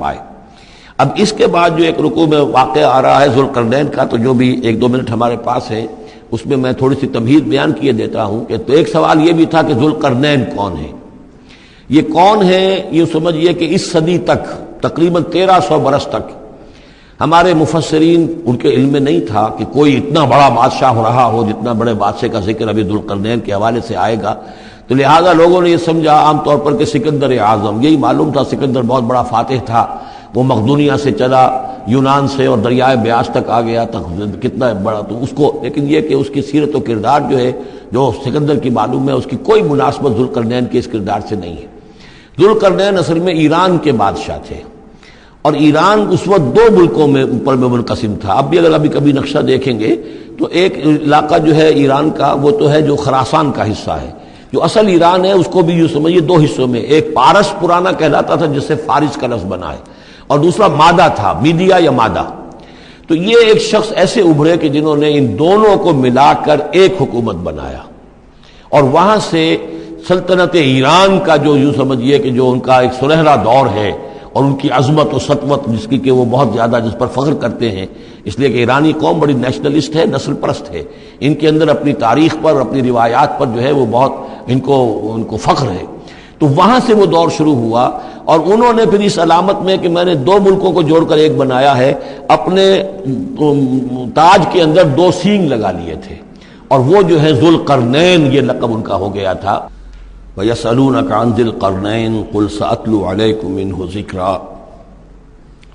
پائے۔ اب اس کے بعد جو ایک رکوع میں واقعہ آ رہا ہے ذوالقرنین کا، تو جو بھی 1-2 منٹ ہمارے پاس ہے اس میں میں تھوڑی سی تمہید بیان کیے دیتا ہوں کہ تو ایک سوال یہ بھی تھا کہ ذوالقرنین کون ہے، یہ کون ہے؟ یہ سمجھیے کہ اس صدی تک تقریباً 1300 برس تک ہمارے مفسرین ان کے علم میں نہیں تھا کہ کوئی اتنا بڑا بادشاہ رہا ہو جتنا بڑے بادشاہ کا ذکر ابھی ذوالقرنین کے حوالے سے آئے گا۔ تو لہٰذا لوگوں نے یہ سمجھا عام طور پر کہ سکندر اعظم، یہی معلوم تھا سکندر بہت بڑا فاتح تھا، وہ مقدونیہ سے چلا یونان سے اور دریائے بیاس تک آ گیا، کتنا بڑا تو اس کو، لیکن یہ کہ اس کی سیرت و کردار جو ہے جو سکندر کی معلوم ہے اس کی کوئی مناسبت ذوالقرنین کے اس کردار سے نہیں ہے۔ ذوالقرنین اصل میں ایران کے بادشاہ تھے، اور ایران اس وقت 2 ملکوں میں اوپر میں منقسم تھا۔ اب بھی اگر ابھی کبھی نقشہ دیکھیں گے تو ایک علاقہ جو ہے ایران کا وہ تو ہے جو خراسان کا حصہ ہے، جو اصل ایران ہے اس کو بھی یوں سمجھیے 2 حصوں میں، ایک پارس پرانا کہلاتا تھا جس سے فارس کا لفظ بنا ہے، اور دوسرا مادہ تھا، میڈیا یا مادہ۔ تو یہ ایک شخص ایسے ابھرے کہ جنہوں نے ان دونوں کو ملا کر ایک حکومت بنایا، اور وہاں سے سلطنت ایران کا جو یوں سمجھیے کہ جو ان کا ایک سنہرا دور ہے، اور ان کی عظمت و سطوت جس کی کہ وہ بہت زیادہ جس پر فخر کرتے ہیں، اس لیے کہ ایرانی قوم بڑی نیشنلسٹ ہے، نسل پرست ہے، ان کے اندر اپنی تاریخ پر، اپنی روایات پر جو ہے وہ بہت ان کو فخر ہے۔ تو وہاں سے وہ دور شروع ہوا، اور انہوں نے پھر اس علامت میں کہ میں نے 2 ملکوں کو جوڑ کر ایک بنایا ہے، اپنے تاج کے اندر 2 سینگ لگا لیے تھے، اور وہ جو ہے ذوالقرنین یہ لقب ان کا ہو گیا تھا۔ وَيَسْأَلُونَكَ عَنْ ذِي الْقَرْنَيْنِ قُلْ سَأَتْلُو عَلَيْكُم مِّنْهُ ذِكْرًا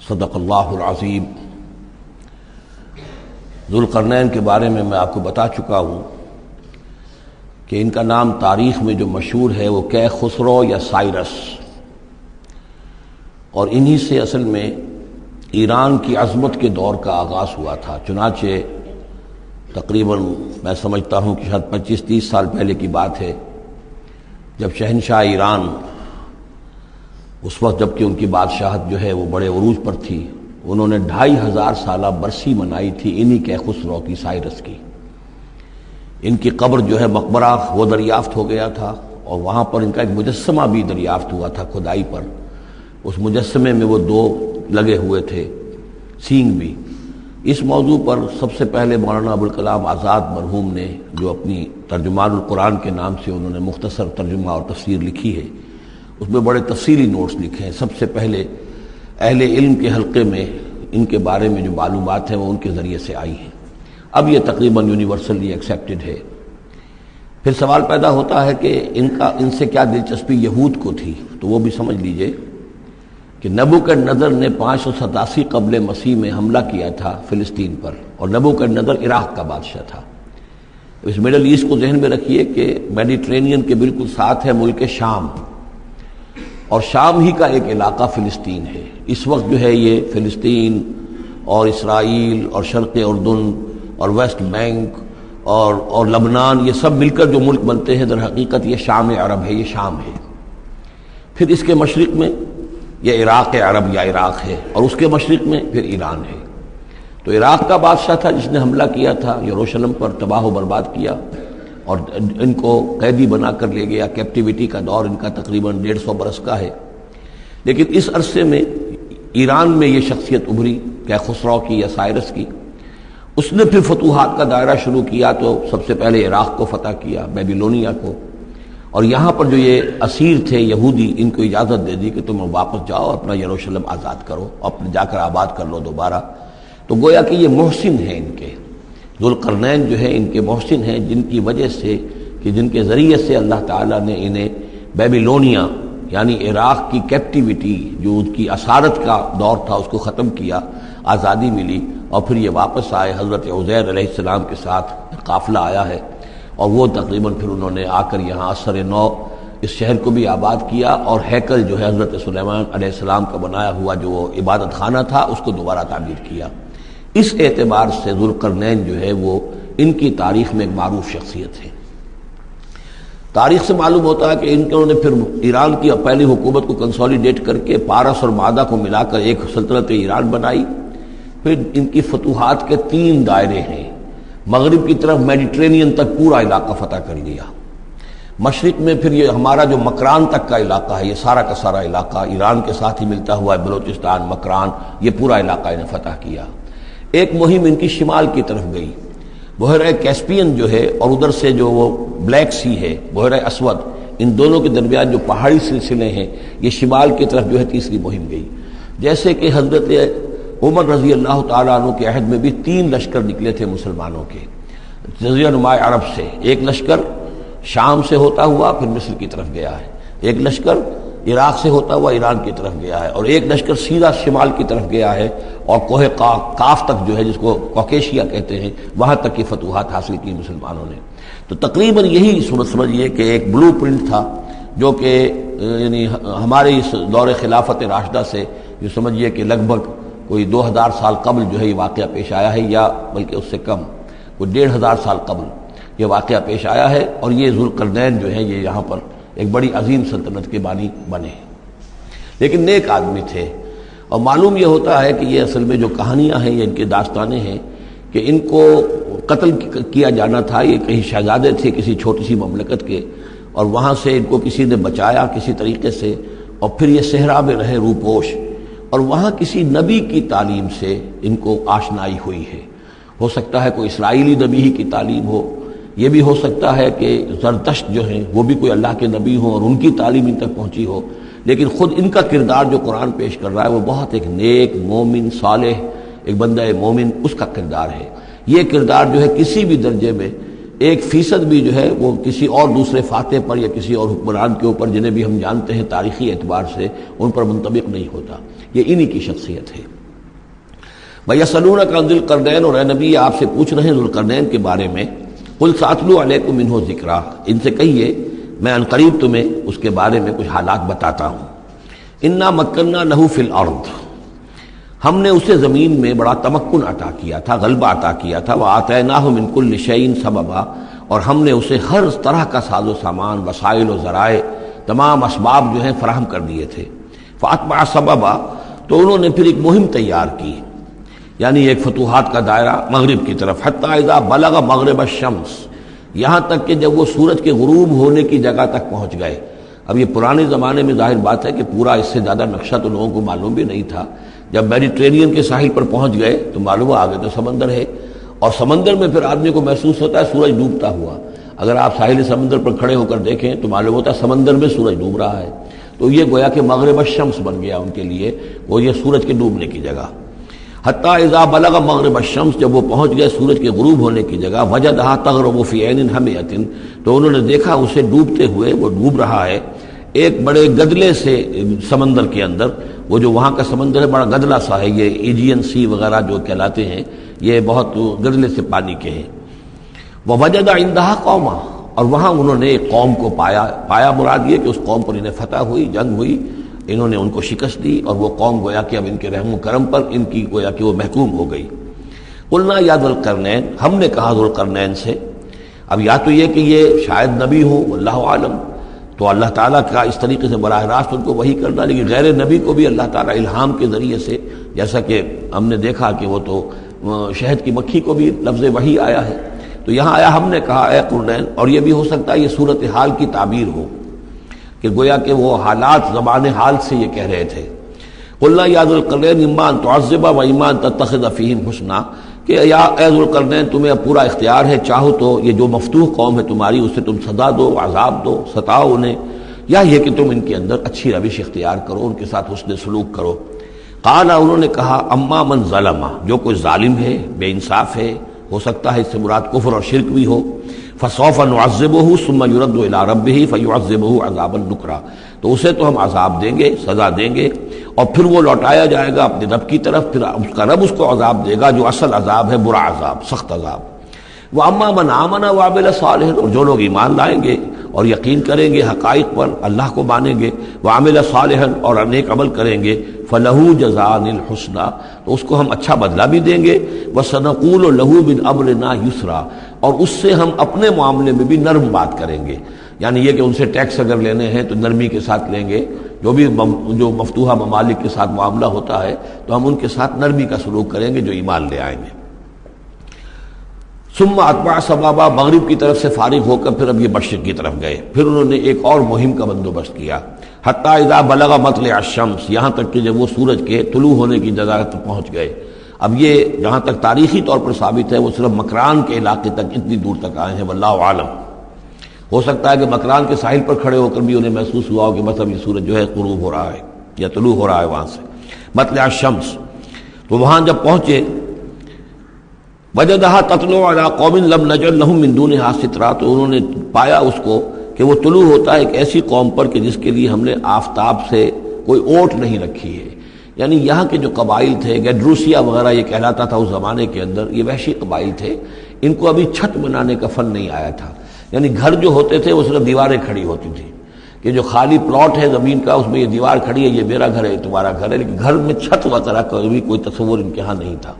صدق اللہ العظیم۔ ذوالقرنین کے بارے میں آپ کو بتا چکا ہوں کہ ان کا نام تاریخ میں جو مشہور ہے وہ کیخسرو یا سائرس، اور انہی سے اصل میں ایران کی عظمت کے دور کا آغاز ہوا تھا۔ چنانچہ تقریباً میں سمجھتا ہوں کہ شاید 25-30 سال پہلے کی بات ہے، جب شہنشاہ ایران اس وقت جب کہ ان کی بادشاہت جو ہے وہ بڑے عروج پر تھی، انہوں نے 2500 سالہ برسی منائی تھی انہی کیخسرو کی، سائرس کی۔ ان کی قبر جو ہے مقبرہ وہ دریافت ہو گیا تھا، اور وہاں پر ان کا ایک مجسمہ بھی دریافت ہوا تھا کھدائی پر، اس مجسمے میں وہ 2 لگے ہوئے تھے، سینگ بھی۔ اس موضوع پر سب سے پہلے مولانا ابوالکلام آزاد مرحوم نے جو اپنی ترجمان القرآن کے نام سے انہوں نے مختصر ترجمہ اور تفسیر لکھی ہے، اس میں بڑے تفصیلی نوٹس لکھے ہیں۔ سب سے پہلے اہل علم کے حلقے میں ان کے بارے میں جو معلومات ہیں وہ ان کے ذریعے سے آئی ہیں، اب یہ تقریباً یونیورسلی ایکسیپٹڈ ہے۔ پھر سوال پیدا ہوتا ہے کہ ان سے کیا دلچسپی یہود کو تھی، تو وہ بھی سمجھ لیجئے کہ نبوکدنضر نے 587 قبل مسیح میں حملہ کیا تھا فلسطین پر، اور نبوکدنضر عراق کا بادشاہ تھا۔ اس مڈل ایسٹ کو ذہن میں رکھیے کہ میڈیٹرینین کے بالکل ساتھ ہے ملک شام، اور شام ہی کا ایک علاقہ فلسطین ہے۔ اس وقت جو ہے یہ فلسطین اور اسرائیل اور شرق اردن اور ویسٹ بینک اور لبنان، یہ سب مل کر جو ملک بنتے ہیں، در حقیقت یہ شام عرب ہے، یہ شام ہے۔ پھر اس کے مشرق میں یہ عراق عرب یا عراق ہے، اور اس کے مشرق میں پھر ایران ہے۔ تو عراق کا بادشاہ تھا جس نے حملہ کیا تھا یروشلم پر، تباہ و برباد کیا، اور ان کو قیدی بنا کر لے گیا۔ کیپٹیویٹی کا دور ان کا تقریباً 150 برس کا ہے۔ لیکن اس عرصے میں ایران میں یہ شخصیت ابھری کیخسرو کی یا سائرس کی۔ اس نے پھر فتوحات کا دائرہ شروع کیا، تو سب سے پہلے عراق کو فتح کیا، بیبیلونیا کو، اور یہاں پر جو یہ اسیر تھے یہودی، ان کو اجازت دے دی کہ تم واپس جاؤ، اپنا یروشلم آزاد کرو، اپنے جا کر آباد کر لو دوبارہ۔ تو گویا کہ یہ محسن ہیں ان کے، ذوالقرنین جو ہے ان کے محسن ہیں، جن کی وجہ سے کہ جن کے ذریعے سے اللہ تعالیٰ نے انہیں بیبیلونیا یعنی عراق کی کیپٹیویٹی جو ان کی اسارت کا دور تھا اس کو ختم کیا، آزادی ملی، اور پھر یہ واپس آئے۔ حضرت عزیر علیہ السلام کے ساتھ قافلہ آیا ہے، اور وہ تقریباً پھر انہوں نے آ کر یہاں اثر نو اس شہر کو بھی آباد کیا، اور ہیکل جو ہے حضرت سلیمان علیہ السلام کا بنایا ہوا جو عبادت خانہ تھا اس کو دوبارہ تعمیر کیا۔ اس اعتبار سے ذوالقرنین جو ہے وہ ان کی تاریخ میں ایک معروف شخصیت ہے۔ تاریخ سے معلوم ہوتا ہے کہ انہوں نے پھر ایران کی پہلی حکومت کو کنسولیڈیٹ کر کے پارس اور مادہ کو ملا کر ایک سلطنت ایران بنائی۔ پھر ان کی فتوحات کے 3 دائرے ہیں۔ مغرب کی طرف میڈیٹرینین تک پورا علاقہ فتح کر لیا، مشرق میں پھر یہ ہمارا جو مکران تک کا علاقہ ہے، یہ سارا کا سارا علاقہ ایران کے ساتھ ہی ملتا ہوا ہے، بلوچستان، مکران، یہ پورا علاقہ انہیں فتح کیا۔ ایک مہم ان کی شمال کی طرف گئی، بحیرہ کیسپین جو ہے اور ادھر سے جو وہ بلیک سی ہے، بحیرہ اسود، ان دونوں کے درمیان جو پہاڑی سلسلے ہیں، یہ شمال کی طرف جو ہے تیسری مہم گئی۔ جیسے کہ حضرت عمر رضی اللہ تعالیٰ عنہ کے عہد میں بھی 3 لشکر نکلے تھے مسلمانوں کے جزیرہ نما عرب سے، ایک لشکر شام سے ہوتا ہوا پھر مصر کی طرف گیا ہے، ایک لشکر عراق سے ہوتا ہوا ایران کی طرف گیا ہے، اور ایک لشکر سیدھا شمال کی طرف گیا ہے اور کوہ کاف تک جو ہے، جس کو کوکیشیا کہتے ہیں، وہاں تک کی فتوحات حاصل کی مسلمانوں نے۔ تو تقریباً یہی سمجھیے کہ ایک بلو پرنٹ تھا جو کہ یعنی ہمارے اس دور خلافت راشدہ سے جو سمجھیے کہ لگ بھگ کوئی 2000 سال قبل جو ہے یہ واقعہ پیش آیا ہے، یا بلکہ اس سے کم، کوئی 1500 سال قبل یہ واقعہ پیش آیا ہے، اور یہ ذوالقرنین جو ہیں یہ یہاں پر ایک بڑی عظیم سلطنت کے بانی بنے، لیکن نیک آدمی تھے۔ اور معلوم یہ ہوتا ہے کہ یہ اصل میں جو کہانیاں ہیں، یہ ان کے داستانیں ہیں کہ ان کو قتل کیا جانا تھا۔ یہ کہیں شہزادے تھے کسی چھوٹی سی مملکت کے، اور وہاں سے ان کو کسی نے بچایا کسی طریقے سے، اور پھر یہ صحرا میں رہے روپوش، اور وہاں کسی نبی کی تعلیم سے ان کو آشنائی ہوئی ہے۔ ہو سکتا ہے کوئی اسرائیلی نبی ہی کی تعلیم ہو، یہ بھی ہو سکتا ہے کہ زرتشت جو ہیں وہ بھی کوئی اللہ کے نبی ہوں اور ان کی تعلیم ان تک پہنچی ہو، لیکن خود ان کا کردار جو قرآن پیش کر رہا ہے وہ بہت ایک نیک مومن صالح، ایک بندہ مومن، اس کا کردار ہے۔ یہ کردار جو ہے کسی بھی درجے میں 1% بھی جو ہے وہ کسی اور دوسرے فاتح پر یا کسی اور حکمران کے اوپر، جنہیں بھی ہم جانتے ہیں تاریخی اعتبار سے، ان پر منطبق نہیں ہوتا۔ یہ انہی کی شخصیت ہے۔ وَيَسْأَلُونَكَ عَنِ ذِي الْقَرْنَيْنِ، اور اے نبی آپ سے پوچھ رہے ہیں ذوالقرنین کے بارے میں، قُلْ سَأَتْلُو عَلَيْكُم مِّنْهُ ذِكْرًا، ان سے کہیے میں ان قریب تمہیں اس کے بارے میں کچھ حالات بتاتا ہوں۔ اِنَّا مَكَّنَّا لَهُ فِي الْأَرْضِ، ہم نے اسے زمین میں بڑا تمکن عطا کیا تھا، غلبہ عطا کیا تھا۔ وَآتَيْنَاهُ مِن كُلِّ شَيْءٍ سَبَبًا، اور ہم نے اسے ہر طرح کا ساز و سامان، وسائل و ذرائع، تمام اسباب جو ہیں فراہم کر دیے تھے۔ فَأَتْبَعَ سَبَبًا، تو انہوں نے پھر ایک مہم تیار کی، یعنی ایک فتوحات کا دائرہ مغرب کی طرف، حتیٰ اذا بلغ مغرب الشمس، یہاں تک کہ جب وہ سورج کے غروب ہونے کی جگہ تک پہنچ گئے۔ اب یہ پرانے زمانے میں ظاہر بات ہے کہ پورا اس سے زیادہ نقشہ تو لوگوں کو معلوم بھی نہیں تھا۔ جب میڈیٹرینین کے ساحل پر پہنچ گئے تو معلوم آگے تو سمندر ہے، اور سمندر میں پھر آدمی کو محسوس ہوتا ہے سورج ڈوبتا ہوا۔ اگر آپ ساحل سمندر پر کھڑے ہو کر دیکھیں تو معلوم ہوتا ہے سمندر میں سورج ڈوب رہا ہے۔ تو یہ گویا کہ مغرب الشمس بن گیا ان کے لیے، وہ یہ سورج کے ڈوبنے کی جگہ۔ حتیٰ اذا بلغ مغرب الشمس، جب وہ پہنچ گئے سورج کے غروب ہونے کی جگہ، وجدہا تغرب فی عین حمیۃ، تو انہوں نے دیکھا اسے ڈوبتے ہوئے، وہ ڈوب رہا ہے ایک بڑے گدلے سے سمندر کے اندر۔ وہ جو وہاں کا سمندر ہے بڑا گدلا سا ہے، یہ ایجین سی وغیرہ جو کہلاتے ہیں، یہ بہت گدلے سے پانی کے ہیں۔ ووجد عندہا قوما، اور وہاں انہوں نے ایک قوم کو پایا مراد یہ کہ اس قوم پر انہیں فتح ہوئی، جنگ ہوئی، انہوں نے ان کو شکست دی، اور وہ قوم گویا کہ اب ان کے رحم و کرم پر ان کی گویا کہ وہ محکوم ہو گئی۔ قلنا یا ذوالقرنین، ہم نے کہا ذوالقرنین سے، اب یا تو یہ کہ یہ شاید نبی ہو، واللہ عالم، تو اللہ تعالیٰ کا اس طریقے سے براہ راست ان کو وحی کرنا، لیکن غیر نبی کو بھی اللہ تعالیٰ الہام کے ذریعے سے، جیسا کہ ہم نے دیکھا کہ وہ تو شہد کی مکھی کو بھی لفظ وحی آیا ہے، تو یہاں آیا ہم نے کہا اے قرنین، اور یہ بھی ہو سکتا ہے یہ صورتحال کی تعبیر ہو کہ گویا کہ وہ حالات زبان حال سے یہ کہہ رہے تھے۔ قلنا یا ذوالقرنین اما ان تعذب و اما ان تتخذ فیہم حسنا، کہ یا اے ذوالقرنین تمہیں اب پورا اختیار ہے، چاہو تو یہ جو مفتوح قوم ہے تمہاری اسے تم سزا دو، عذاب دو، ستاؤ انہیں، یا یہ کہ تم ان کے اندر اچھی روش اختیار کرو، ان کے ساتھ حسن سلوک کرو۔ قال، انہوں نے کہا اما من ظلم، جو کوئی ظالم ہے، بے انصاف ہے، ہو سکتا ہے اس سے مراد کفر اور شرک بھی ہو، فسوف نعذبہ ثم یرد الی ربہ فیعذبہ عذابا نکرا، تو اسے تو ہم عذاب دیں گے، سزا دیں گے، اور پھر وہ لوٹایا جائے گا اپنے رب کی طرف، پھر اس کا رب اس کو عذاب دے گا جو اصل عذاب ہے، برا عذاب، سخت عذاب۔ وَأَمَّا مَنْ آمَنَ وَعَمِلَ صَالِحًا، اور جو لوگ ایمان لائیں گے اور یقین کریں گے حقائق پر، اللہ کو مانیں گے، وَعَمِلَ صَالِحًا، اور نیک عمل کریں گے، فَلَهُ جَزَاءً الْحُسْنَىٰ، تو اس کو ہم اچھا بدلہ بھی دیں گے، وَسَنَقُولُ لَهُ مِنْ أَمْرِنَا يُسْرًا، اور اس سے ہم اپنے معاملے میں بھی نرم بات کریں گے، یعنی یہ کہ ان سے ٹیکس اگر لینے ہیں تو نرمی کے ساتھ لیں گے، جو مفتوحہ ممالک کے ساتھ معاملہ ہوتا ہے تو ہم ان کے ساتھ نرمی کا سلوک کریں گے جو ایمان لے آئیں گے۔ ثم اتبع سبابا، مغرب کی طرف سے فارغ ہو کر پھر اب یہ مشرق کی طرف گئے، پھر انہوں نے ایک اور مہم کا بندوبست کیا، حتی اذا بلغ مطلع الشمس، یہاں تک کہ جب وہ سورج کے طلوع ہونے کی جگہ تک پہنچ گئے۔ اب یہ جہاں تک تاریخی طور پر ثابت ہے وہ صرف مکران کے علاقے تک اتنی دور تک آئے ہیں، واللہ عالم۔ ہو سکتا ہے کہ مکران کے ساحل پر کھڑے ہو کر بھی انہیں محسوس ہوا ہو کہ مطلب یہ سورج جو ہے غروب ہو رہا ہے یا طلوع ہو رہا ہے وہاں سے، مطلع الشمس۔ تو وہاں جب پہنچے، وجدہا تطلع علی قوم لم نجعل لہم من دونہا سترا، تو انہوں نے پایا اس کو کہ وہ طلوع ہوتا ہے ایک ایسی قوم پر کہ جس کے لیے ہم نے آفتاب سے کوئی اوٹ نہیں رکھی ہے۔ یعنی یہاں کے جو قبائل تھے، گیڈروسیا وغیرہ یہ کہلاتا تھا اس زمانے کے اندر، یہ وحشی قبائل تھے، ان کو ابھی چھت بنانے کا فن نہیں آیا تھا۔ یعنی گھر جو ہوتے تھے وہ صرف دیواریں کھڑی ہوتی تھیں کہ جو خالی پلاٹ ہے زمین کا، اس میں یہ دیوار کھڑی ہے، یہ میرا گھر ہے، یہ تمہارا گھر ہے، لیکن گھر میں چھت وغیرہ کا بھی کوئی تصور ان کے ہاں نہیں تھا۔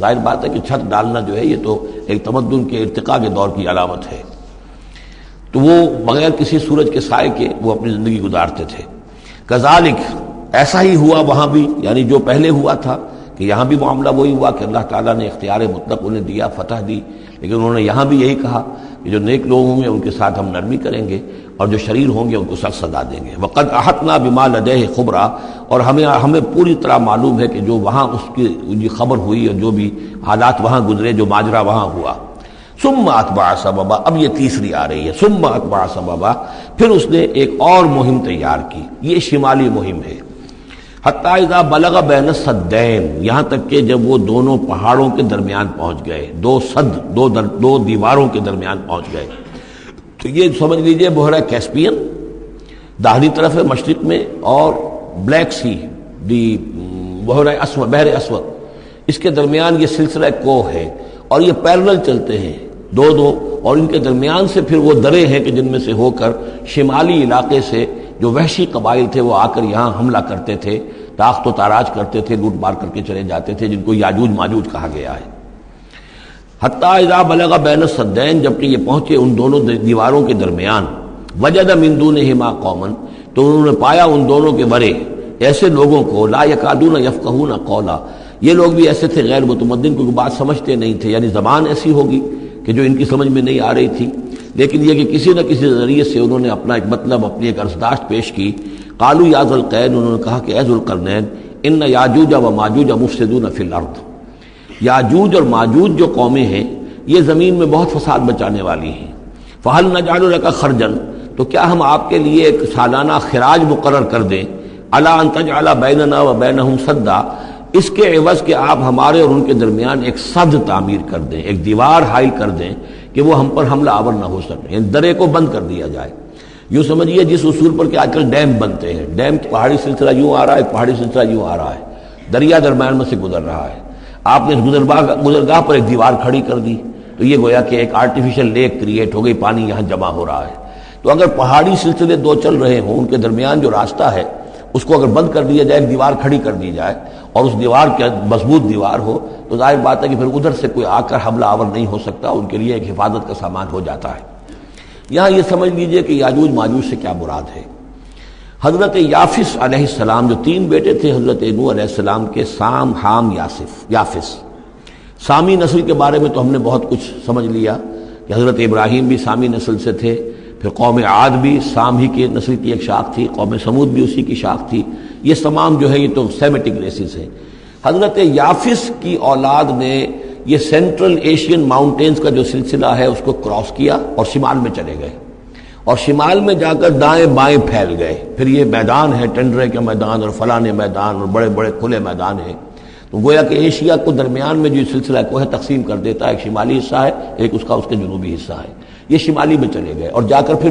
ظاہر بات ہے کہ چھت ڈالنا جو ہے یہ تو ایک تمدن کے ارتقاء کے دور کی علامت ہے۔ تو وہ بغیر کسی سورج کے سائے کے وہ اپنی زندگی گزارتے تھے۔ کذالک، ایسا ہی ہوا وہاں بھی، یعنی جو پہلے ہوا تھا کہ یہاں بھی معاملہ وہی ہوا کہ اللہ تعالیٰ نے اختیار مطلق انہیں دیا، فتح دی، لیکن انہوں نے یہاں بھی یہی کہا کہ جو نیک لوگ ہوں گے ان کے ساتھ ہم نرمی کریں گے اور جو شریر ہوں گے ان کو سخت سزا دیں گے۔ وقد احطنا بما لدیہ خبرا، اور ہمیں پوری طرح معلوم ہے کہ جو وہاں اس کی خبر ہوئی اور جو بھی حالات وہاں گزرے، جو ماجرا وہاں ہوا۔ ثم اتبع سببا، اب یہ تیسری آ رہی ہے، ثم اتبع سببا، پھر اس نے ایک اور مہم تیار کی، یہ شمالی مہم ہے۔ حتی اذا بلغ بین السدین، یہاں تک کہ جب وہ دونوں پہاڑوں کے درمیان پہنچ گئے، دو سد، دو دیواروں کے درمیان پہنچ گئے، تو یہ سمجھ لیجئے بحیرہ کیسپین داہنی طرف ہے مشرق میں، اور بلیک سی بحیرہ اسود، بحر اسود، اس کے درمیان یہ سلسلہ کوہ ہے، اور یہ پیرلل چلتے ہیں دو، اور ان کے درمیان سے پھر وہ درے ہیں کہ جن میں سے ہو کر شمالی علاقے سے جو وحشی قبائل تھے وہ آ کر یہاں حملہ کرتے تھے، تاخت و تاراج کرتے تھے، لوٹ مار کر کے چلے جاتے تھے، جن کو یاجوج ماجوج کہا گیا ہے۔ حتی اذا بلغ بین السدین، جبکہ یہ پہنچے ان دونوں دیواروں کے درمیان، وجد من دونہما قوما، تو انہوں نے پایا ان دونوں کے برے ایسے لوگوں کو، لا یکادون یفقہون قولا، یہ لوگ بھی ایسے تھے غیر متمدن، کیونکہ بات سمجھتے نہیں تھے، یعنی زبان ایسی ہوگی کہ جو ان کی سمجھ میں نہیں آ رہی تھی، لیکن یہ کہ کسی نہ کسی ذریعے سے انہوں نے اپنا ایک مطلب، اپنی ایک عرضداشت پیش کی۔ قالوا یا ذو القرنین، انہوں نے کہا کہ اے ذو القرنین، ان یاجوج و ماجوج مفسدون فی الارض، یاجوج اور ماجوج جو قومیں ہیں یہ زمین میں بہت فساد مچانے والی ہیں۔ فہل نجعل لک خرجا، تو کیا ہم آپ کے لیے ایک سالانہ خراج مقرر کر دیں، الا ان تجعل بیننا و بینہم سدا، اس کے عوض کہ آپ ہمارے اور ان کے درمیان ایک سد تعمیر کر دیں، ایک دیوار حائل کر دیں کہ وہ ہم پر حملہ آور نہ ہو سکے، یعنی درے کو بند کر دیا جائے۔ یوں سمجھیے جس اصول پر کہ آج کل ڈیم بنتے ہیں، ڈیم پہاڑی سلسلہ یوں آ رہا ہے، پہاڑی سلسلہ یوں آ رہا ہے، دریا درمیان میں سے گزر رہا ہے، آپ نے گزرگاہ پر ایک دیوار کھڑی کر دی تو یہ گویا کہ ایک آرٹیفیشل لیک کریٹ ہو گئی، پانی یہاں جمع ہو رہا ہے۔ تو اگر پہاڑی سلسلے دو چل رہے ہوں، ان کے درمیان جو راستہ ہے اس کو اگر بند کر دیا جائے، ایک دیوار کھڑی کر دی جائے، اور اس دیوار کے مضبوط دیوار ہو، تو ظاہر بات ہے کہ پھر ادھر سے کوئی آ کر حملہ آور نہیں ہو سکتا، ان کے لیے ایک حفاظت کا سامان ہو جاتا ہے۔ یہاں یہ سمجھ لیجئے کہ یاجوج ماجوج سے کیا مراد ہے۔ حضرت یافس علیہ السلام، جو تین بیٹے تھے حضرت نوح علیہ السلام کے، سام، حام، یافس، سامی نسل کے بارے میں تو ہم نے بہت کچھ سمجھ لیا کہ حضرت ابراہیم بھی سامی نسل سے تھے، پھر قوم عاد بھی سام ہی کی نسل کی ایک شاخ تھی، قوم سمود بھی اسی کی شاخ تھی، یہ تمام جو ہے یہ تو سیمیٹک ریسز ہیں۔ حضرت یافس کی اولاد نے یہ سینٹرل ایشین ماؤنٹینز کا جو سلسلہ ہے اس کو کراس کیا اور شمال میں چلے گئے، اور شمال میں جا کر دائیں بائیں پھیل گئے، پھر یہ میدان ہے ٹنڈرے کا میدان اور فلانے میدان اور بڑے بڑے کھلے میدان ہیں، تو گویا کہ ایشیا کو درمیان میں جو سلسلہ کو ہے تقسیم کر دیتا ہے، ایک شمالی حصہ ہے، ایک اس کے جنوبی حصہ ہے، یہ شمالی میں چلے گئے اور جا کر پھر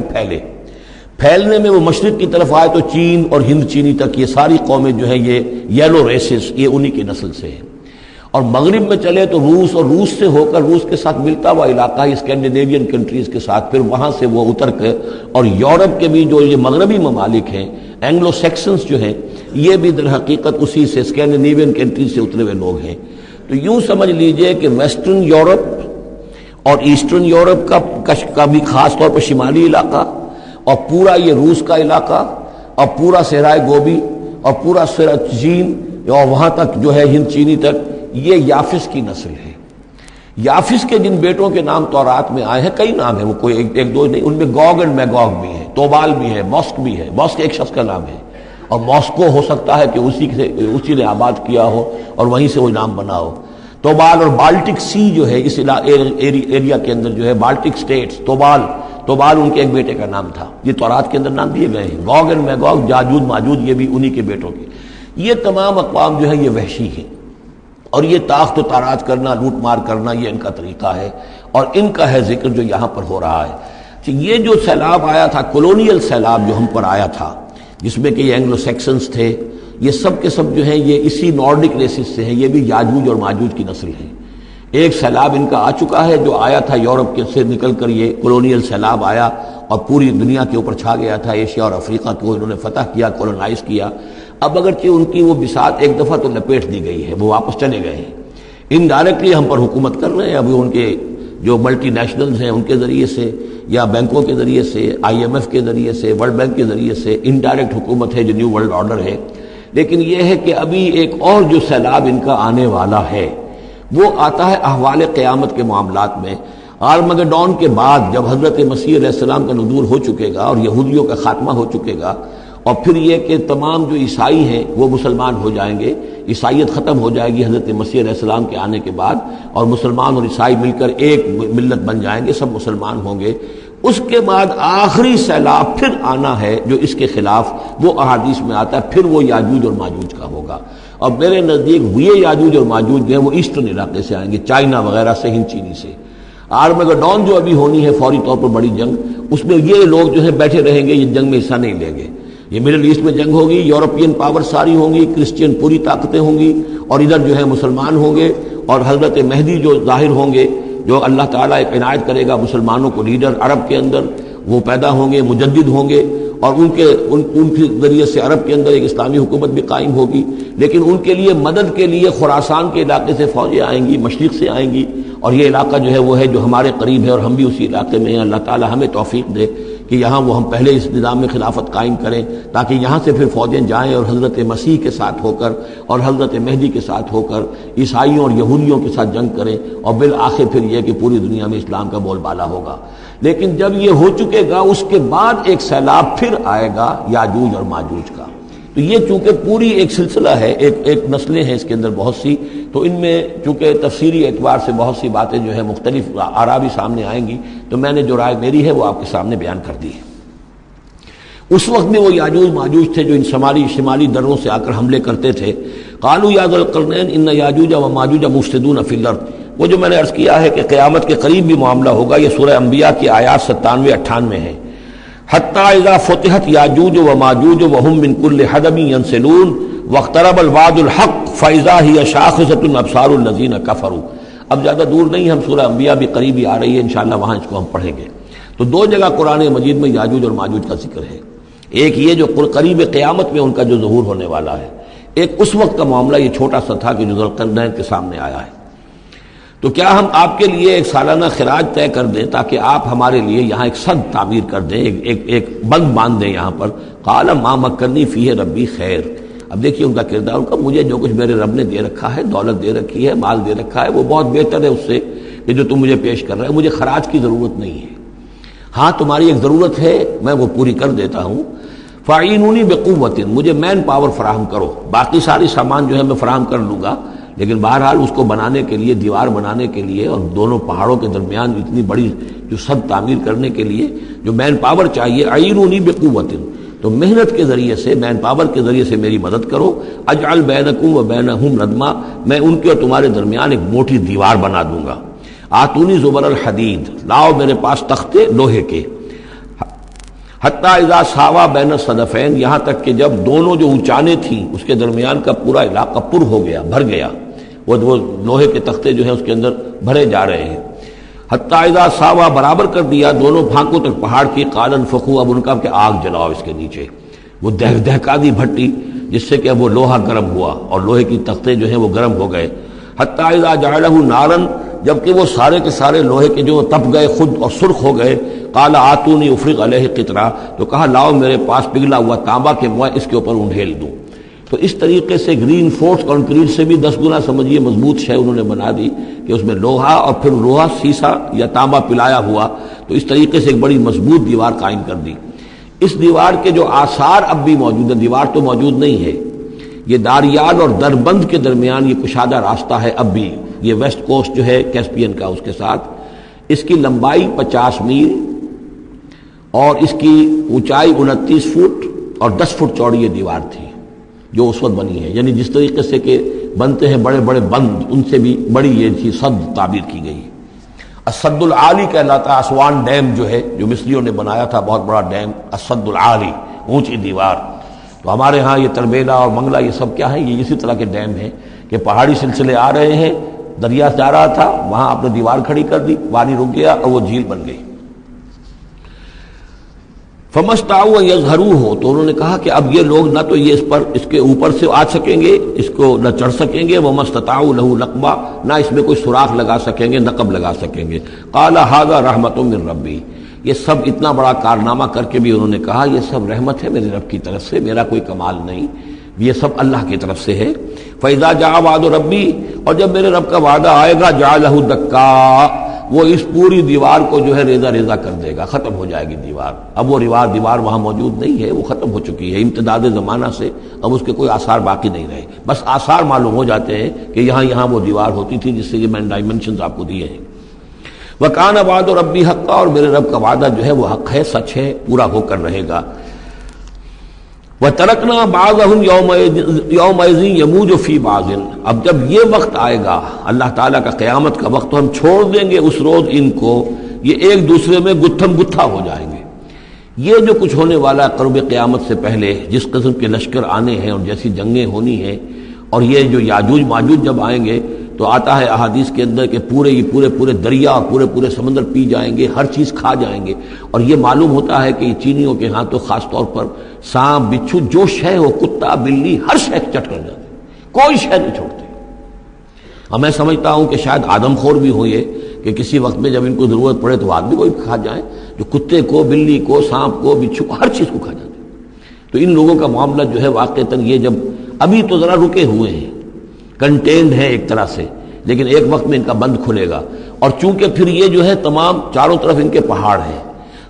پھیلنے میں وہ مشرق کی طرف آئے تو چین اور ہند چینی تک یہ ساری قومیں جو ہے یہ یلو ریسز، یہ انہی کی نسل سے ہیں، اور مغرب میں چلے تو روس، اور روس سے ہو کر روس کے ساتھ ملتا ہوا علاقہ ہے اسکینڈینیوین کنٹریز کے ساتھ، پھر وہاں سے وہ اتر کے، اور یورپ کے بھی جو یہ مغربی ممالک ہیں، اینگلو سیکسنز جو ہیں، یہ بھی در حقیقت اسی سے اسکینڈینیوین کنٹریز سے اترے ہوئے لوگ ہیں۔ تو یوں سمجھ لیجئے کہ ویسٹرن یورپ اور ایسٹرن یورپ کا بھی خاص طور پر شمالی علاقہ، اور پورا یہ روس کا علاقہ، اور پورا صحرائے گوبی، اور پورا چین، اور وہاں تک جو ہے ہند چینی تک، یہ یافس کی نسل ہے۔ یافس کے جن بیٹوں کے نام تورات میں آئے ہیں، کئی نام ہیں، وہ کوئی ایک دو نہیں، ان میں گوگ اینڈ میگوگ بھی ہے، توبال بھی ہے، موسک بھی ہے۔ موسک ایک شخص کا نام ہے، اور موسکو ہو سکتا ہے کہ اسی نے آباد کیا ہو اور وہیں سے وہ نام بنا ہو۔ توبال اور بالٹک سی جو ہے اس ایریا کے اندر جو ہے بالٹک سٹیٹس، توبال ان کے ایک بیٹے کا نام تھا۔ یہ تورات کے اندر نام دیے گئے ہیں، گوگ اینڈ میگوگ، جاجوج ماجوج، یہ بھی انہی کے بیٹوں کے۔ یہ تمام اقوام جو ہے یہ وحشی ہیں، اور یہ تاخت و تاراج کرنا، لوٹ مار کرنا، یہ ان کا طریقہ ہے، اور ان کا ہے ذکر جو یہاں پر ہو رہا ہے۔ یہ جو سیلاب آیا تھا، کولونیل سیلاب جو ہم پر آیا تھا، جس میں کہ یہ اینگلو سیکسنز تھے، یہ سب کے سب جو ہیں یہ اسی نارڈک ریسز سے ہیں، یہ بھی یاجوج اور ماجوج کی نسل ہیں۔ ایک سیلاب ان کا آ چکا ہے جو آیا تھا یورپ کے سے نکل کر، یہ کولونیل سیلاب آیا اور پوری دنیا کے اوپر چھا گیا تھا، ایشیا اور افریقہ کو انہوں نے فتح کیا، کولونائز کیا۔ اب اگرچہ ان کی وہ بساط ایک دفعہ تو لپیٹ دی گئی ہے، وہ واپس چلے گئے ہیں، انڈائریکٹلی ہم پر حکومت کر رہے ہیں۔ ابھی ان کے جو ملٹی نیشنلز ہیں ان کے ذریعے سے، یا بینکوں کے ذریعے سے، IMF کے ذریعے سے، ورلڈ بینک کے ذریعے سے انڈائریکٹ حکومت ہے جو نیو ورلڈ آرڈر ہے۔ لیکن یہ ہے کہ ابھی ایک اور جو سیلاب ان کا آنے والا ہے وہ آتا ہے احوال قیامت کے معاملات میں۔ آرمگڈون کے بعد جب حضرت مسیح علیہ السلام کا نزول ہو چکے گا اور یہودیوں کا خاتمہ ہو چکے گا، اور پھر یہ کہ تمام جو عیسائی ہیں وہ مسلمان ہو جائیں گے، عیسائیت ختم ہو جائے گی حضرت مسیح علیہ السلام کے آنے کے بعد، اور مسلمان اور عیسائی مل کر ایک ملت بن جائیں گے، سب مسلمان ہوں گے۔ اس کے بعد آخری سیلاب پھر آنا ہے جو اس کے خلاف، وہ احادیث میں آتا ہے، پھر وہ یاجوج اور ماجوج کا ہوگا۔ اور میرے نزدیک یہ یاجوج اور ماجوج جو ہیں وہ ایسٹرن علاقے سے آئیں گے، چائنا وغیرہ سے، ہند چینی سے۔ آرمگڈون جو ابھی ہونی ہے فوری طور پر بڑی جنگ، اس میں یہ لوگ جو ہے بیٹھے رہیں گے، یہ جنگ میں حصہ نہیں لیں گے۔ یہ مڈل ایسٹ میں جنگ ہوگی، یورپین پاور ساری ہوں گی، کرسچین پوری طاقتیں ہوں گی، اور ادھر جو ہے مسلمان ہوں گے، اور حضرت مہدی جو ظاہر ہوں گے، جو اللہ تعالیٰ ایک عنایت کرے گا مسلمانوں کو لیڈر عرب کے اندر، وہ پیدا ہوں گے، مجدد ہوں گے، اور ان کے ذریعے سے عرب کے اندر ایک اسلامی حکومت بھی قائم ہوگی۔ لیکن ان کے لیے مدد کے لیے خراسان کے علاقے سے فوجیں آئیں گی، مشرق سے آئیں گی، اور یہ علاقہ جو ہے وہ ہے جو ہمارے قریب ہے، اور ہم بھی اسی علاقے میں ہیں۔ اللہ تعالیٰ ہمیں توفیق دے کہ یہاں وہ ہم پہلے اس نظام میں خلافت قائم کریں، تاکہ یہاں سے پھر فوجیں جائیں اور حضرت مسیح کے ساتھ ہو کر اور حضرت مہدی کے ساتھ ہو کر عیسائیوں اور یہودیوں کے ساتھ جنگ کریں، اور بالآخر پھر یہ کہ پوری دنیا میں اسلام کا بول بالا ہوگا۔ لیکن جب یہ ہو چکے گا، اس کے بعد ایک سیلاب پھر آئے گا یاجوج اور ماجوج کا۔ تو یہ چونکہ پوری ایک سلسلہ ہے، ایک نسلیں ہیں اس کے اندر بہت سی، تو ان میں چونکہ تفسیری اعتبار سے بہت سی باتیں جو ہیں مختلف آراء بھی سامنے آئیں گی، تو میں نے جو رائے میری ہے وہ آپ کے سامنے بیان کر دی ہے۔ اس وقت میں وہ یاجوج ماجوج تھے جو ان شمالی دروں سے آ کر حملے کرتے تھے۔ قالوا یا ذا القرنین ان یاجوج و ماجوج مفسدون فی الارض، وہ جو میں نے عرض کیا ہے کہ قیامت کے قریب بھی معاملہ ہوگا، یہ سورہ انبیاء کی آیات 97-98 ہے۔ حتی اذا فتحت یاجوج و ماجوج وهم من کل حدب ینسلون واقترب الوعد الحق فاذا هی شاخصۃ ابصار الذین کفروا۔ اب زیادہ دور نہیں، ہم سورہ انبیاء بھی قریب ہی آ رہی ہے، انشاءاللہ وہاں اس کو ہم پڑھیں گے۔ تو دو جگہ قرآن مجید میں یاجوج اور ماجوج کا ذکر ہے، ایک یہ جو قریب قیامت میں ان کا جو ظہور ہونے والا ہے، ایک اس وقت کا معاملہ یہ چھوٹا سا تھا کہ جو ذوالقرنین کے سامنے آیا ہے۔ تو کیا ہم آپ کے لیے ایک سالانہ خراج طے کر دیں تاکہ آپ ہمارے لیے یہاں ایک سد تعمیر کر دیں، ایک بند باندھ دیں یہاں پر؟ قال ما مکنی فیہ ربی خیر۔ اب دیکھیے ان کا کردار، ان کا مجھے جو کچھ میرے رب نے دے رکھا ہے، دولت دے رکھی ہے، مال دے رکھا ہے، وہ بہت بہتر ہے اس سے کہ جو تم مجھے پیش کر رہے ہیں، مجھے خراج کی ضرورت نہیں ہے۔ ہاں تمہاری ایک ضرورت ہے، میں وہ پوری کر دیتا ہوں۔ فاعینونی بقوت، مجھے مین پاور فراہم کرو، باقی ساری سامان جو ہے میں فراہم کر لوں گا، لیکن بہرحال اس کو بنانے کے لیے، دیوار بنانے کے لیے اور دونوں پہاڑوں کے درمیان اتنی بڑی جو سد تعمیر کرنے کے لیے جو مین پاور چاہیے، اعینونی بقوت، تو محنت کے ذریعے سے، مین پاور کے ذریعے سے میری مدد کرو۔ اجعل بینکم و بینہم ردما، میں ان کے اور تمہارے درمیان ایک موٹی دیوار بنا دوں گا۔ آتونی زبر الحدید، لاؤ میرے پاس تختے لوہے کے۔ حتیٰ اذا ساوا بین الصدفین، یہاں تک کہ جب دونوں جو اونچانے تھیں اس کے درمیان کا پورا علاقہ پر ہو گیا، بھر گیا، وہ لوہے کے تختے جو ہیں اس کے اندر بھرے جا رہے ہیں۔ حتیٰ اذا ساوا، برابر کر دیا دونوں پھانکوں تک پہاڑ کی، قال انفخوا، اب ان کا کہ آگ جلاؤ اس کے نیچے، وہ دہکا دی بھٹی جس سے کہ اب وہ لوہا گرم ہوا اور لوہے کی تختے جو ہیں وہ گرم ہو گئے۔ حتیٰ اذا جعلہ نارا، جبکہ وہ سارے کے سارے لوہے کے جو تپ گئے خود اور سرخ ہو گئے۔ قال آتونی افرغ علیہ قطرہ، تو کہا لاؤ میرے پاس پگھلا ہوا تانبا کہ میں اس کے اوپر انڈھیل دوں۔ تو اس طریقے سے گرین فورس کانکریٹ سے بھی 10 گنا سمجھیے مضبوط شے انہوں نے بنا دی کہ کہ اس میں لوہا اور پھر لوہا سیسا یا تانبا پلایا ہوا، تو اس طریقے سے ایک بڑی مضبوط دیوار قائم کر دی۔ اس دیوار کے جو آثار اب بھی موجود ہیں، دیوار تو موجود نہیں ہے، یہ داریال اور دربند کے درمیان یہ کشادہ راستہ ہے اب بھی، یہ ویسٹ کوسٹ جو ہے کیسپین کا، اس کے ساتھ اس کی لمبائی 50 میل اور اس کی اونچائی 29 فٹ اور 10 فٹ چوڑی یہ دیوار تھی جو اس وقت بنی ہے، یعنی جس طریقے سے کہ بنتے ہیں بڑے بڑے بند، ان سے بھی بڑی یہ تھی، صد تعبیر کی گئی۔ الصد العالی کہلاتا ہے اسوان ڈیم جو ہے، جو مصریوں نے بنایا تھا، بہت بڑا ڈیم، الصد العالی، اونچی دیوار۔ تو ہمارے ہاں یہ تربیلا اور منگلا یہ سب کیا ہے، یہ اسی طرح کے ڈیم ہیں کہ پہاڑی سلسلے آ رہے ہیں، دریا جا رہا تھا، وہاں آپ نے دیوار کھڑی کر دی، پانی رک گیا اور وہ جھیل بن گئی۔ فَمَسْتَعُوا أَن يَظْهَرُوهُ، تو انہوں نے کہا کہ اب یہ لوگ نہ تو یہ اس کے اوپر سے آ سکیں گے، اس کو نہ چڑھ سکیں گے، وَمَا اسْتَطَاعُوا لَهُ نَقْبًا، نہ اس میں کوئی سوراخ لگا سکیں گے، نقب لگا سکیں گے۔ قَالَ هَذَا رَحْمَةٌ مِّن رَّبِّي، یہ سب اتنا بڑا کارنامہ کر کے بھی انہوں نے کہا یہ سب رحمت ہے میرے رب کی طرف سے، میرا کوئی کمال نہیں، یہ سب اللہ کی طرف سے ہے۔ فَإِذَا جَاءَ وَعْدُ رَبِّي، اور جب میرے رب کا وعدہ آئے گا، جَعَلَهُ دَكَّاء، وہ اس پوری دیوار کو جو ہے ریزہ ریزہ کر دے گا، ختم ہو جائے گی دیوار۔ اب وہ دیوار وہاں موجود نہیں ہے، وہ ختم ہو چکی ہے امتداد زمانہ سے، اب اس کے کوئی آثار باقی نہیں رہے، بس آثار معلوم ہو جاتے ہیں کہ یہاں وہ دیوار ہوتی تھی، جس سے یہ میں نے ڈائمنشنز آپ کو دیے ہیں۔ وَكَانَ وَعْدُ رَبِّي حَقًّا، اور میرے رب کا وعدہ جو ہے وہ حق ہے، سچ ہے، پورا ہو کر رہے گا۔ وَتَرَكْنَا بَعْضَهُمْ يَوْمَئِذٍ يَمُوجُ فِي بَعْضٍ، اب جب یہ وقت آئے گا اللہ تعالیٰ کا قیامت کا وقت، تو ہم چھوڑ دیں گے اس روز ان کو، یہ ایک دوسرے میں گتھم گتھا ہو جائیں گے۔ یہ جو کچھ ہونے والا ہے قرب قیامت سے پہلے، جس قسم کے لشکر آنے ہیں اور جیسی جنگیں ہونی ہیں، اور یہ جو یاجوج ماجوج جب آئیں گے تو آتا ہے احادیث کے اندر کہ پورے دریا اور پورے سمندر پی جائیں گے، ہر چیز کھا جائیں گے، اور یہ معلوم ہوتا ہے کہ یہ چینیوں کے ہاں تو خاص طور پر سانپ بچھو جو شے ہو، کتا بلی، ہر شے چٹ کر جاتے، کوئی شے نہیں چھوڑتے۔ اور میں سمجھتا ہوں کہ شاید آدم خور بھی ہو یہ کہ کسی وقت میں جب ان کو ضرورت پڑے تو آدمی کو بھی کھا جائیں، جو کتے کو، بلی کو، سانپ کو، بچھو کو، ہر چیز کو کھا جاتے۔ تو ان لوگوں کا معاملہ جو ہے واقعتاً یہ جب ابھی تو ذرا رکے ہوئے ہیں، کنٹینڈ ہے ایک طرح سے، لیکن ایک وقت میں ان کا بند کھلے گا، اور چونکہ پھر یہ جو ہے تمام چاروں طرف ان کے پہاڑ ہیں،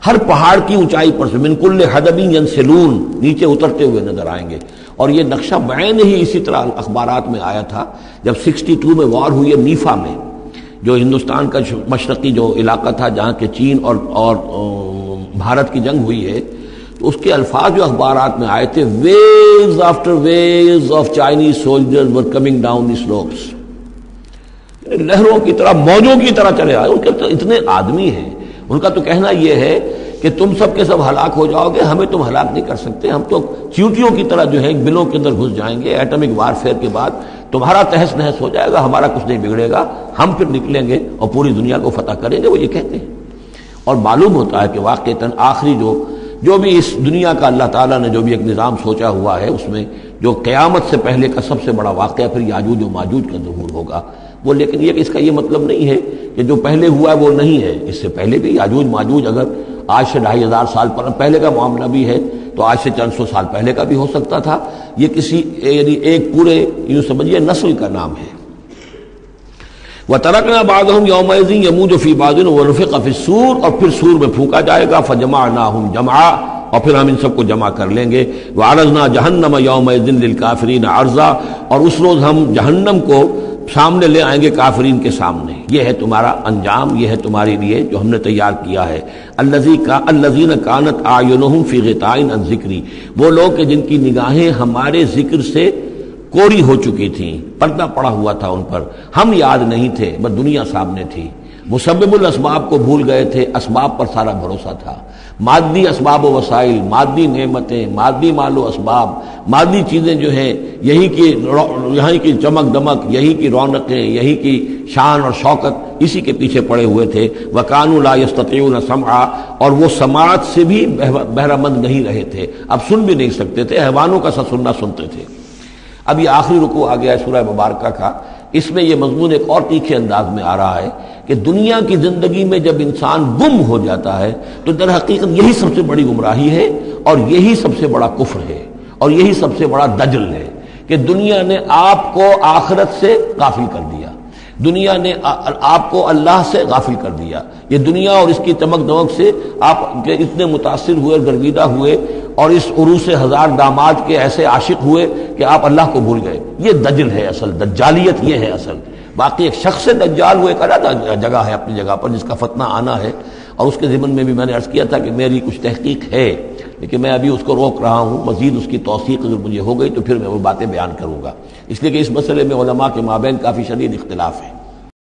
ہر پہاڑ کی اونچائی پر سے من کل حدب ینسلون، نیچے اترتے ہوئے نظر آئیں گے۔ اور یہ نقشہ بعین ہی اسی طرح اخبارات میں آیا تھا جب 62 میں وار ہوئی ہے نیفا میں، جو ہندوستان کا مشرقی جو علاقہ تھا جہاں کے چین اور بھارت کی جنگ ہوئی ہے، تو اس کے الفاظ جو اخبارات میں آئے تھے، waves after waves of Chinese soldiers were coming down the slopes, لہروں کی طرح، موجوں کی طرح چلے آئے۔ ان کے تو اتنے آدمی ہیں، ان کا تو کہنا یہ ہے کہ تم سب کے سب ہلاک ہو جاؤ گے، ہمیں تم ہلاک نہیں کر سکتے، ہم تو چیونٹیوں کی طرح جو ہے بلوں کے اندر گھس جائیں گے، ایٹمک وارفیئر کے بعد تمہارا تہس نہس ہو جائے گا، ہمارا کچھ نہیں بگڑے گا، ہم پھر نکلیں گے اور پوری دنیا کو فتح کریں گے، وہ یہ کہتے ہیں۔ اور معلوم ہوتا ہے کہ واقعتاً آخری جو بھی اس دنیا کا اللہ تعالیٰ نے جو بھی ایک نظام سوچا ہوا ہے، اس میں جو قیامت سے پہلے کا سب سے بڑا واقعہ پھر یاجوج و ماجوج کا ظہور ہوگا وہ، لیکن یہ اس کا یہ مطلب نہیں ہے کہ جو پہلے ہوا ہے وہ نہیں ہے، اس سے پہلے بھی یاجوج ماجوج اگر آج سے 2500 سال پہلے کا معاملہ بھی ہے تو آج سے چند سو سال پہلے کا بھی ہو سکتا تھا۔ یہ کسی یعنی ایک پورے یوں سمجھیے نسل کا نام ہے۔ وَتَرَكْنَا بَعْضَهُمْ يَوْمَئِذٍ يَمُوجُ فِي بَعْضٍ وَنُفِخَ فِي الصُّورِ، اور پھر سور میں پھونکا جائے گا، فَجَمَعْنَاهُمْ جَمْعًا، اور پھر ہم ان سب کو جمع کر لیں گے۔ وَعَرَضْنَا جَهَنَّمَ يَوْمَئِذٍ لِلْكَافِرِينَ عَرْضًا، اور اس روز ہم جہنم کو سامنے لے آئیں گے کافرین کے سامنے۔ یہ ہے تمہارا انجام، یہ ہے تمہارے لیے جو ہم نے تیار کیا ہے۔ الذین کانت اعینہم فی غطاء عن ذکری، وہ لوگ کہ جن کی نگاہیں ہمارے ذکر سے کوری ہو چکی تھیں، پردہ پڑا ہوا تھا ان پر، ہم یاد نہیں تھے، بس دنیا سامنے تھی، مسبب الاسباب کو بھول گئے تھے، اسباب پر سارا بھروسہ تھا، مادی اسباب و وسائل، مادی نعمتیں، مادی مال و اسباب، مادی چیزیں جو ہیں، یہی کی چمک دمک، یہی کی رونقیں، یہی کی شان اور شوکت، اسی کے پیچھے پڑے ہوئے تھے۔ وَكَانُوا لَا يَسْتَطِيعُونَ سَمْعًا، اور وہ سماعت سے بھی بہرہ مند نہیں رہے تھے، اب سن بھی نہیں سکتے تھے، حیوانوں کا سا سننا سنتے تھے۔ اب یہ آخری رکوع آ گیا ہے سورہ مبارکہ کا، اس میں یہ مضمون ایک اور تیکھے انداز میں آ رہا ہے کہ دنیا کی زندگی میں جب انسان گم ہو جاتا ہے تو در حقیقت یہی سب سے بڑی گمراہی ہے، اور یہی سب سے بڑا کفر ہے، اور یہی سب سے بڑا دجل ہے کہ دنیا نے آپ کو آخرت سے غافل کر دیا۔ دنیا نے آپ کو اللہ سے غافل کر دیا. یہ دنیا اور اس کی چمک دمک سے آپ اتنے متاثر ہوئے، گرویدہ ہوئے، اور اس عروس ہزار داماد کے ایسے عاشق ہوئے کہ آپ اللہ کو بھول گئے. یہ دجل ہے اصل، دجالیت یہ ہے اصل. باقی ایک شخص دجال وہ ایک علیحدہ جگہ ہے اپنی جگہ پر جس کا فتنہ آنا ہے، اور اس کے ضمن میں بھی میں نے عرض کیا تھا کہ میری کچھ تحقیق ہے، لیکن میں ابھی اس کو روک رہا ہوں. مزید اس کی توثیق اگر مجھے ہو گئی تو پھر میں وہ باتیں بیان کروں گا، اس لیے کہ اس مسئلے میں علماء کے مابین کافی شدید اختلاف ہے.